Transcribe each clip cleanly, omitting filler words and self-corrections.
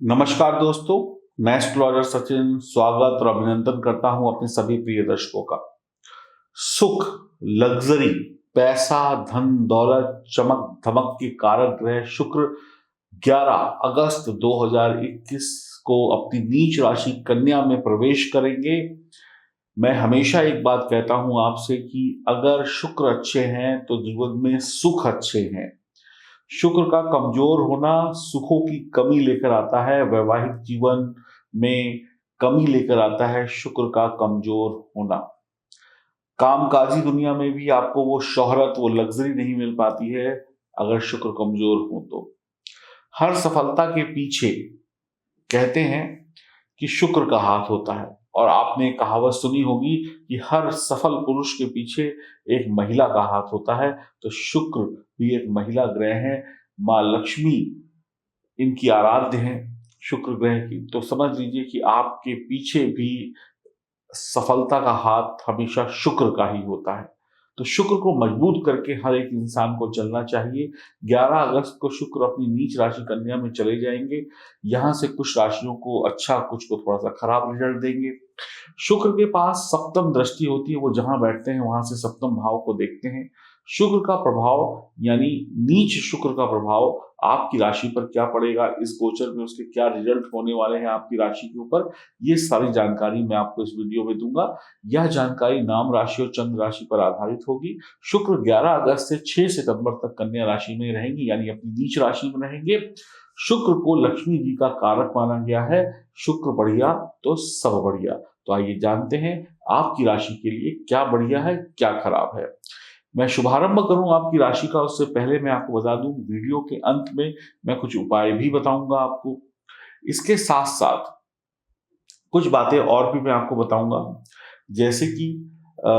नमस्कार दोस्तों, मैं एस्ट्रोलॉजर सचिन स्वागत और अभिनंदन करता हूं अपने सभी प्रिय दर्शकों का। सुख, लग्जरी, पैसा, धन दौलत, चमक धमक के कारक ग्रह शुक्र 11 अगस्त 2021 को अपनी नीच राशि कन्या में प्रवेश करेंगे। मैं हमेशा एक बात कहता हूं आपसे कि अगर शुक्र अच्छे हैं तो जीवन में सुख अच्छे हैं। शुक्र का कमजोर होना सुखों की कमी लेकर आता है, वैवाहिक जीवन में कमी लेकर आता है शुक्र का कमजोर होना। कामकाजी दुनिया में भी आपको वो शोहरत, वो लग्जरी नहीं मिल पाती है अगर शुक्र कमजोर हो तो। हर सफलता के पीछे कहते हैं कि शुक्र का हाथ होता है, और आपने कहावत सुनी होगी कि हर सफल पुरुष के पीछे एक महिला का हाथ होता है। तो शुक्र भी एक महिला ग्रह है, माँ लक्ष्मी इनकी आराध्य है शुक्र ग्रह की। तो समझ लीजिए कि आपके पीछे भी सफलता का हाथ हमेशा शुक्र का ही होता है। तो शुक्र को मजबूत करके हर एक इंसान को चलना चाहिए। 11 अगस्त को शुक्र अपनी नीच राशि कन्या में चले जाएंगे। यहां से कुछ राशियों को अच्छा, कुछ को थोड़ा सा खराब रिजल्ट देंगे। शुक्र के पास सप्तम दृष्टि होती है, वो जहां बैठते हैं वहां से सप्तम भाव को देखते हैं। शुक्र का प्रभाव यानी नीच शुक्र का प्रभाव आपकी राशि पर क्या पड़ेगा, इस गोचर में उसके क्या रिजल्ट होने वाले हैं आपकी राशि के ऊपर, ये सारी जानकारी मैं आपको इस वीडियो में दूंगा। यह जानकारी नाम राशि और चंद्र राशि पर आधारित होगी। शुक्र 11 अगस्त से 6 सितंबर तक कन्या राशि में रहेंगे, यानी अपनी नीच राशि में रहेंगे। शुक्र को लक्ष्मी जी का कारक माना गया है। शुक्र बढ़िया तो सब बढ़िया। तो आइए जानते हैं आपकी राशि के लिए क्या बढ़िया है, क्या खराब है। मैं शुभारंभ करूं आपकी राशि का, उससे पहले मैं आपको बता दूं वीडियो के अंत में मैं कुछ उपाय भी बताऊंगा आपको। इसके साथ साथ कुछ बातें और भी मैं आपको बताऊंगा, जैसे कि अ,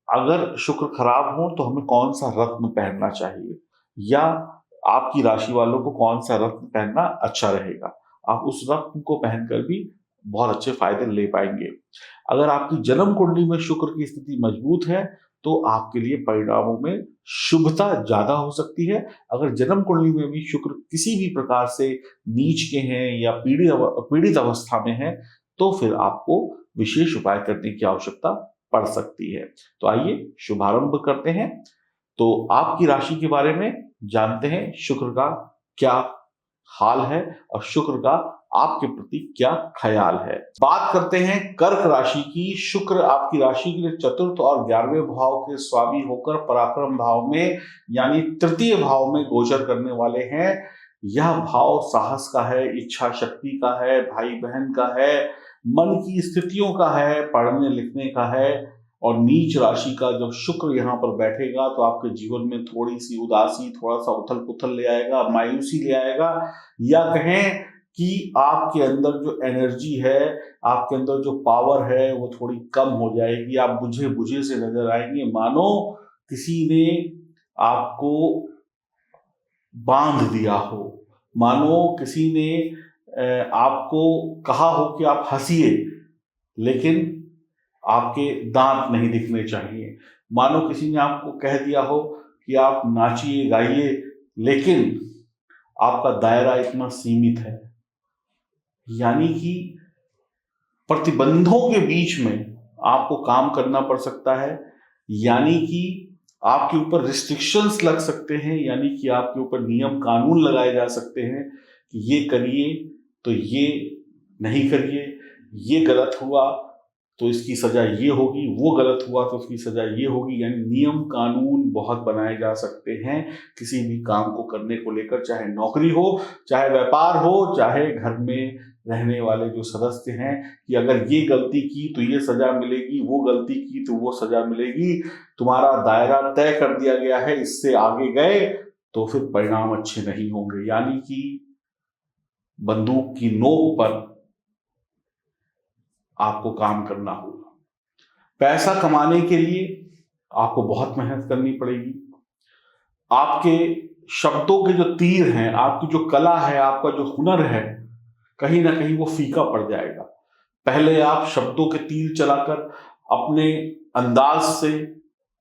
अगर शुक्र खराब हो तो हमें कौन सा रत्न पहनना चाहिए, या आपकी राशि वालों को कौन सा रत्न पहनना अच्छा रहेगा। आप उस रत्न को पहनकर भी बहुत अच्छे फायदे ले पाएंगे। अगर आपकी जन्म कुंडली में शुक्र की स्थिति मजबूत है तो आपके लिए परिणामों में शुभता ज्यादा हो सकती है। अगर जन्म कुंडली में भी शुक्र किसी भी प्रकार से नीच के हैं या पीड़ित अवस्था में है तो फिर आपको विशेष उपाय करने की आवश्यकता पड़ सकती है। तो आइए शुभारंभ करते हैं। तो आपकी राशि के बारे में जानते हैं, शुक्र का क्या हाल है और शुक्र का आपके प्रति क्या ख्याल है। बात करते हैं कर्क राशि की। शुक्र आपकी राशि के लिए चतुर्थ और 11वें भाव के स्वामी होकर पराक्रम भाव में यानी तृतीय भाव में गोचर करने वाले हैं। यह भाव साहस का है, इच्छा शक्ति का है, भाई बहन का है, मन की स्थितियों का है, पढ़ने लिखने का है। और नीच राशि का जब शुक्र यहाँ पर बैठेगा तो आपके जीवन में थोड़ी सी उदासी, थोड़ा सा उथल पुथल ले आएगा, मायूसी ले आएगा, या कहें कि आपके अंदर जो एनर्जी है, आपके अंदर जो पावर है वो थोड़ी कम हो जाएगी। आप बुझे बुझे से नजर आएंगे, मानो किसी ने आपको बांध दिया हो, मानो किसी ने आपको कहा हो कि आप हंसिए लेकिन आपके दांत नहीं दिखने चाहिए, मानो किसी ने आपको कह दिया हो कि आप नाचिए गाइए लेकिन आपका दायरा इतना सीमित है। यानी कि प्रतिबंधों के बीच में आपको काम करना पड़ सकता है, यानी कि आपके ऊपर रिस्ट्रिक्शंस लग सकते हैं, यानी कि आपके ऊपर नियम कानून लगाए जा सकते हैं कि ये करिए तो ये नहीं करिए, ये गलत हुआ तो इसकी सजा ये होगी, वो गलत हुआ तो उसकी सजा ये होगी। यानी नियम कानून बहुत बनाए जा सकते हैं किसी भी काम को करने को लेकर, चाहे नौकरी हो, चाहे व्यापार हो, चाहे घर में रहने वाले जो सदस्य हैं, कि अगर ये गलती की तो ये सजा मिलेगी, वो गलती की तो वो सजा मिलेगी, तुम्हारा दायरा तय कर दिया गया है, इससे आगे गए तो फिर परिणाम अच्छे नहीं होंगे। यानी कि बंदूक की नोक पर आपको काम करना होगा। पैसा कमाने के लिए आपको बहुत मेहनत करनी पड़ेगी। आपके शब्दों के जो तीर हैं, आपकी जो कला है, आपका जो हुनर है, कहीं ना कहीं वो फीका पड़ जाएगा। पहले आप शब्दों के तीर चलाकर अपने अंदाज से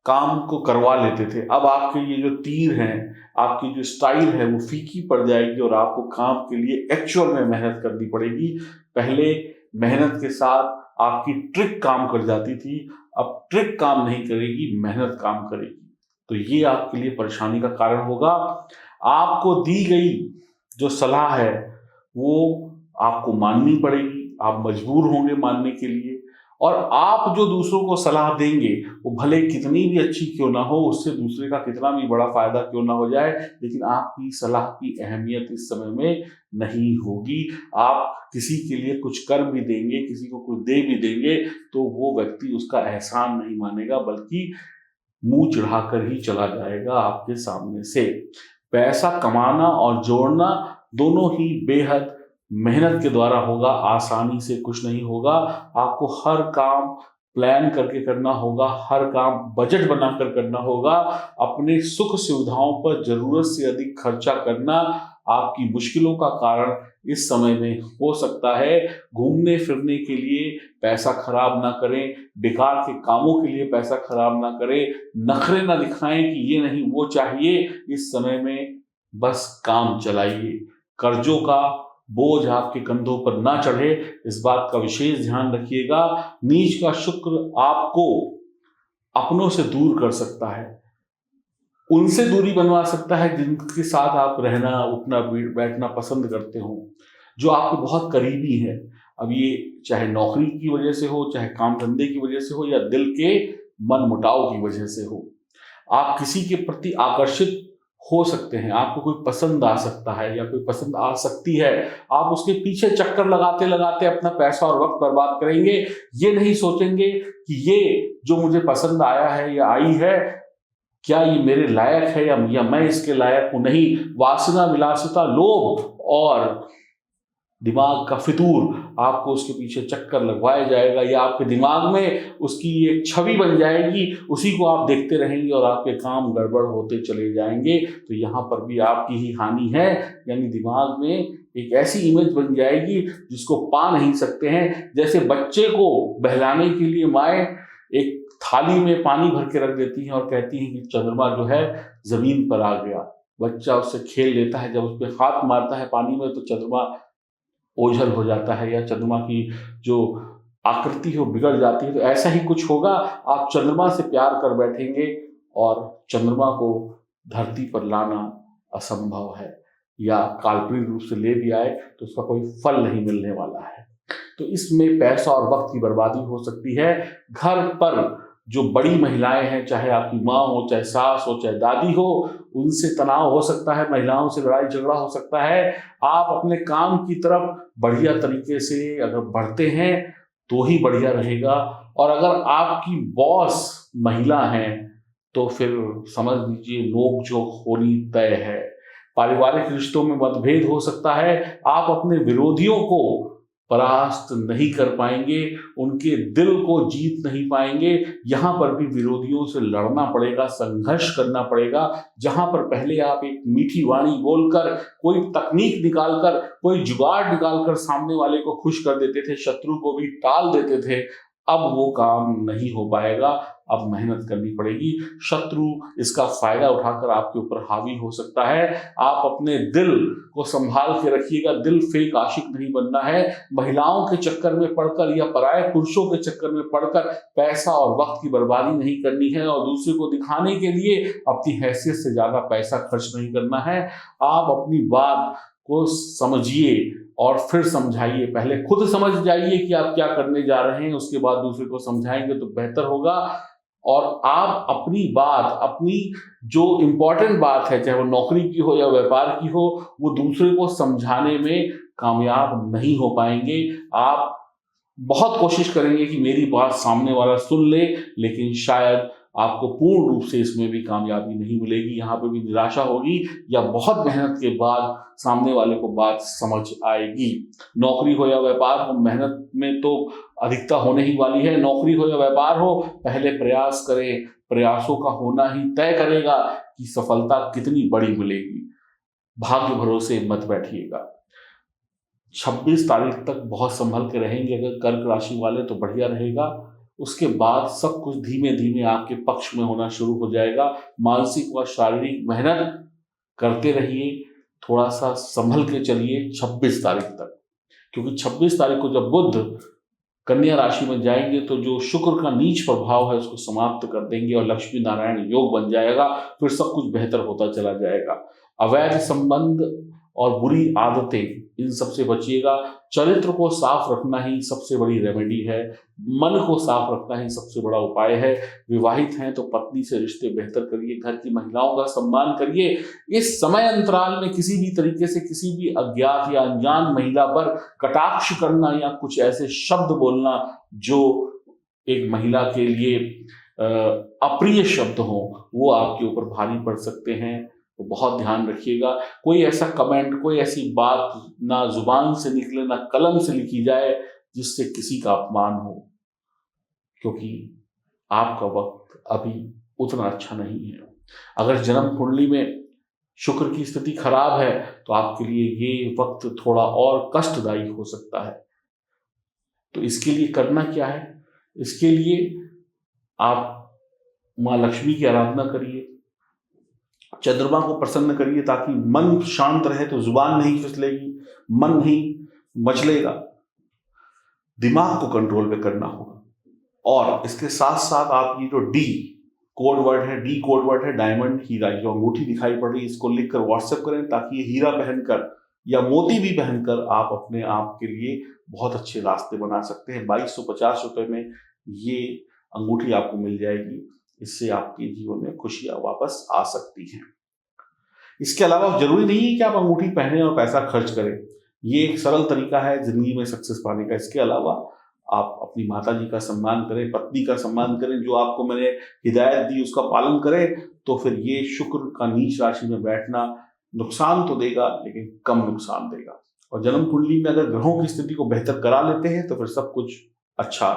काम को करवा लेते थे, अब आपके ये जो तीर हैं, आपकी जो स्टाइल है वो फीकी पड़ जाएगी और आपको काम के लिए एक्चुअल में मेहनत करनी पड़ेगी। पहले मेहनत के साथ आपकी ट्रिक काम कर जाती थी, अब ट्रिक काम नहीं करेगी, मेहनत काम करेगी। तो ये आपके लिए परेशानी का कारण होगा। आपको दी गई जो सलाह है वो आपको माननी पड़ेगी, आप मजबूर होंगे मानने के लिए। और आप जो दूसरों को सलाह देंगे वो भले कितनी भी अच्छी क्यों ना हो, उससे दूसरे का कितना भी बड़ा फायदा क्यों ना हो जाए, लेकिन आपकी सलाह की अहमियत इस समय में नहीं होगी। आप किसी के लिए कुछ कर भी देंगे, किसी को कुछ दे भी देंगे, तो वो व्यक्ति उसका एहसान नहीं मानेगा, बल्कि मुंह चढ़ाकर ही चला जाएगा आपके सामने से। पैसा कमाना और जोड़ना दोनों ही बेहद मेहनत के द्वारा होगा, आसानी से कुछ नहीं होगा। आपको हर काम प्लान करके करना होगा, हर काम बजट बनाकर करना होगा। अपने सुख सुविधाओं पर जरूरत से अधिक खर्चा करना आपकी मुश्किलों का कारण इस समय में हो सकता है। घूमने फिरने के लिए पैसा खराब ना करें, बेकार के कामों के लिए पैसा खराब ना करें, नखरे ना दिखाएं कि ये नहीं वो चाहिए। इस समय में बस काम चलाइए, कर्जों का बोझ आपके कंधों पर ना चढ़े, इस बात का विशेष ध्यान रखिएगा। नीच का शुक्र आपको अपनों से दूर कर सकता है, उनसे दूरी बनवा सकता है जिनके साथ आप रहना उठना बैठना पसंद करते हो, जो आपके बहुत करीबी है। अब ये चाहे नौकरी की वजह से हो, चाहे काम धंधे की वजह से हो, या दिल के मन मुटाव की वजह से हो, आप किसी के प्रति आकर्षित हो सकते हैं, आपको कोई पसंद आ सकता है या कोई पसंद आ सकती है। आप उसके पीछे चक्कर लगाते लगाते अपना पैसा और वक्त बर्बाद करेंगे। ये नहीं सोचेंगे कि ये जो मुझे पसंद आया है या आई है, क्या ये मेरे लायक है या मैं इसके लायक हूं। नहीं, वासना, विलासिता, लोभ और दिमाग का फितूर आपको उसके पीछे चक्कर लगवाया जाएगा, या आपके दिमाग में उसकी एक छवि बन जाएगी, उसी को आप देखते रहेंगे और आपके काम गड़बड़ होते चले जाएंगे। तो यहाँ पर भी आपकी ही हानि है, यानी दिमाग में एक ऐसी इमेज बन जाएगी जिसको पा नहीं सकते हैं। जैसे बच्चे को बहलाने के लिए माएँ एक थाली में पानी भर के रख देती हैं और कहती हैं कि चंद्रमा जो है जमीन पर आ गया। बच्चा उससे खेल लेता है, जब उस पर हाथ मारता है पानी में तो चंद्रमा ओझल हो जाता है या चंद्रमा की जो आकृति है वो बिगड़ जाती है। तो ऐसा ही कुछ होगा, आप चंद्रमा से प्यार कर बैठेंगे और चंद्रमा को धरती पर लाना असंभव है, या काल्पनिक रूप से ले भी आए तो उसका कोई फल नहीं मिलने वाला है। तो इसमें पैसा और वक्त की बर्बादी हो सकती है। घर पर जो बड़ी महिलाएं हैं, चाहे आपकी माँ हो, चाहे सास हो, चाहे दादी हो, उनसे तनाव हो सकता है, महिलाओं से लड़ाई झगड़ा हो सकता है। आप अपने काम की तरफ बढ़िया तरीके से अगर बढ़ते हैं तो ही बढ़िया रहेगा। और अगर आपकी बॉस महिला हैं तो फिर समझ लीजिए नोक-झोंक होनी तय है। पारिवारिक रिश्तों में मतभेद हो सकता है, आप अपने विरोधियों को परास्त नहीं कर पाएंगे, उनके दिल को जीत नहीं पाएंगे। यहाँ पर भी विरोधियों से लड़ना पड़ेगा, संघर्ष करना पड़ेगा। जहाँ पर पहले आप एक मीठी वाणी बोलकर, कोई तकनीक निकालकर, कोई जुगाड़ निकालकर सामने वाले को खुश कर देते थे, शत्रु को भी टाल देते थे, अब वो काम नहीं हो पाएगा। अब मेहनत करनी पड़ेगी। शत्रु इसका फायदा उठाकर आपके ऊपर हावी हो सकता है। आप अपने दिल को संभाल के रखिएगा, दिल फेक आशिक नहीं बनना है। महिलाओं के चक्कर में पड़कर या पराये पुरुषों के चक्कर में पड़कर पैसा और वक्त की बर्बादी नहीं करनी है, और दूसरे को दिखाने के लिए अपनी हैसियत से ज्यादा पैसा खर्च नहीं करना है। आप अपनी बात को समझिए और फिर समझाइए। पहले खुद समझ जाइए कि आप क्या करने जा रहे हैं, उसके बाद दूसरे को समझाएंगे तो बेहतर होगा। और आप अपनी बात, अपनी जो इम्पोर्टेंट बात है, चाहे वो नौकरी की हो या व्यापार की हो, वो दूसरे को समझाने में कामयाब नहीं हो पाएंगे। आप बहुत कोशिश करेंगे कि मेरी बात सामने वाला सुन ले, लेकिन शायद आपको पूर्ण रूप से इसमें भी कामयाबी नहीं मिलेगी। यहाँ पे भी निराशा होगी, या बहुत मेहनत के बाद सामने वाले को बात समझ आएगी। नौकरी हो या व्यापार हो, मेहनत में तो अधिकता होने ही वाली है। नौकरी हो या व्यापार हो, पहले प्रयास करें, प्रयासों का होना ही तय करेगा कि सफलता कितनी बड़ी मिलेगी। भाग्य भरोसे मत बैठिएगा। 26 तारीख तक बहुत संभल के रहेंगे अगर कर्क राशि वाले, तो बढ़िया रहेगा। उसके बाद सब कुछ धीमे धीमे आपके पक्ष में होना शुरू हो जाएगा। मानसिक व शारीरिक मेहनत करते रहिए, थोड़ा सा संभल के चलिए 26 तारीख तक, क्योंकि 26 तारीख को जब बुध कन्या राशि में जाएंगे तो जो शुक्र का नीच प्रभाव है उसको समाप्त कर देंगे और लक्ष्मी नारायण योग बन जाएगा। फिर सब कुछ बेहतर होता चला जाएगा। अवैध संबंध और बुरी आदतें, इन सबसे बचिएगा। चरित्र को साफ रखना ही सबसे बड़ी रेमेडी है। मन को साफ रखना ही सबसे बड़ा उपाय है। विवाहित हैं तो पत्नी से रिश्ते बेहतर करिए, घर की महिलाओं का सम्मान करिए। इस समय अंतराल में किसी भी तरीके से किसी भी अज्ञात या अनजान महिला पर कटाक्ष करना या कुछ ऐसे शब्द बोलना जो एक महिला के लिए अप्रिय शब्द हो, वो आपके ऊपर भारी पड़ सकते हैं। तो बहुत ध्यान रखिएगा। कोई ऐसा कमेंट, कोई ऐसी बात ना जुबान से निकले ना कलम से लिखी जाए जिससे किसी का अपमान हो, क्योंकि आपका वक्त अभी उतना अच्छा नहीं है। अगर जन्म कुंडली में शुक्र की स्थिति खराब है तो आपके लिए ये वक्त थोड़ा और कष्टदायी हो सकता है। तो इसके लिए करना क्या है? इसके लिए आप माँ लक्ष्मी की आराधना करिए, चंद्रमा को प्रसन्न करिए, ताकि मन शांत रहे तो जुबान नहीं फिसलेगी, मन नहीं मचलेगा, दिमाग को कंट्रोल में करना होगा। और इसके साथ साथ आप ये जो डी कोड वर्ड है डायमंड हीरा, जो अंगूठी दिखाई पड़ रही है, इसको लिखकर व्हाट्सएप करें, ताकि ये हीरा पहनकर या मोती भी पहनकर आप अपने आप के लिए बहुत अच्छे रास्ते बना सकते हैं। 2250 रुपए में ये अंगूठी आपको मिल जाएगी। इससे आपके जीवन में खुशियां वापस आ सकती हैं। इसके अलावा जरूरी नहीं है कि आप अंगूठी पहने और पैसा खर्च करें। ये एक सरल तरीका है जिंदगी में सक्सेस पाने का। इसके अलावा आप अपनी माता जी का सम्मान करें, पत्नी का सम्मान करें, जो आपको मैंने हिदायत दी उसका पालन करें, तो फिर ये शुक्र का नीच राशि में बैठना नुकसान तो देगा लेकिन कम नुकसान देगा। और जन्म कुंडली में अगर ग्रहों की स्थिति को बेहतर करा लेते हैं तो फिर सब कुछ अच्छा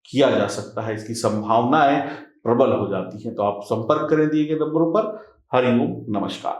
किया जा सकता है। इसकी संभावनाएं प्रबल हो जाती हैं। तो आप संपर्क करें दिए गए नंबरों पर। हरिओम, नमस्कार।